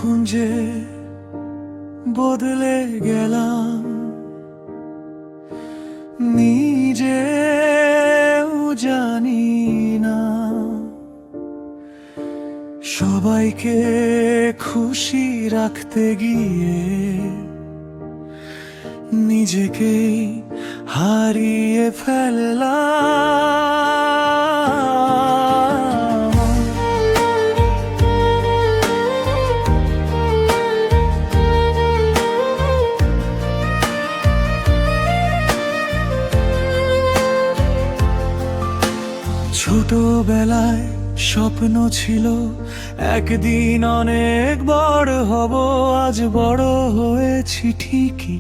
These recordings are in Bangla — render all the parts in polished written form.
খুঁজে বদলে গেলাম, নিজেও জানি না। সবাইকে খুশি রাখতে গিয়ে নিজেকেই হারিয়ে ফেললাম। ছোটবেলায় স্বপ্ন ছিল একদিন অনেক বড় হব, আজ বড় হয়েছি ঠিকই,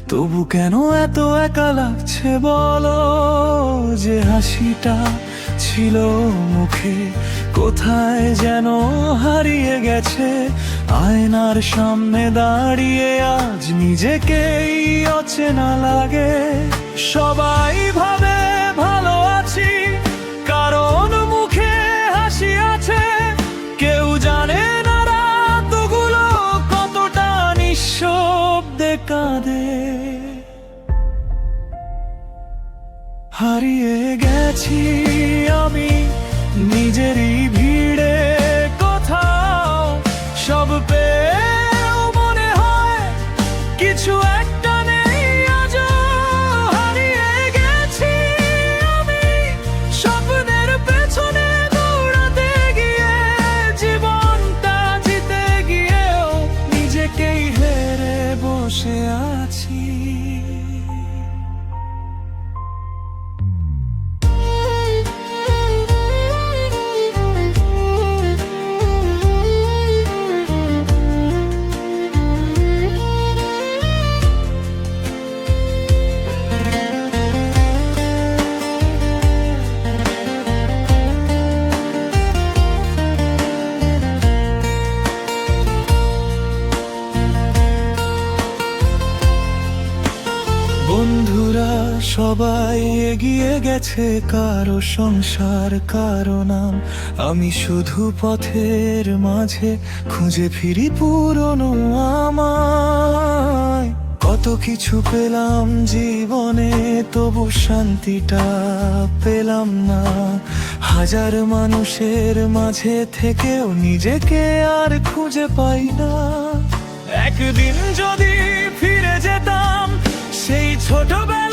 তবু কেন এত একা লাগছে বলো? যে হাসিটা ছিল মুখে কোথায় যেন হারিয়ে গেছে। আয়নার সামনে দাঁড়িয়ে আজ নিজেকেই অচেনা লাগে। সবাই ভাবে ভালো আছি কারণ মুখে হাসি আছে, কেউ জানে না রাতগুলো কতটা নিঃশব্দে কাঁদে। হারিয়ে গেছি আমি নিজেরই ভিড়ে কোথাও, সব পেয়েও মনে হয় কিছু একটা নেই আজও। হারিয়ে গেছি আমি স্বপ্নের পেছনে দৌড়াতে গিয়ে, জীবনটা জিতে গিয়েও নিজেকেই হেরে বসে আছি। বন্ধুরা সবাই এগিয়ে গেছে, কারো সংসার কারো নাম, আমি শুধু পথের মাঝে খুঁজে ফিরি পুরনো আমায়। কত কিছু পেলাম জীবনে তবু শান্তিটা পেলাম না, হাজার মানুষের মাঝে থেকেও নিজেকে আর খুঁজে পাই না। একদিন যদি ফিরে যেতাম সেই ছোটবেলা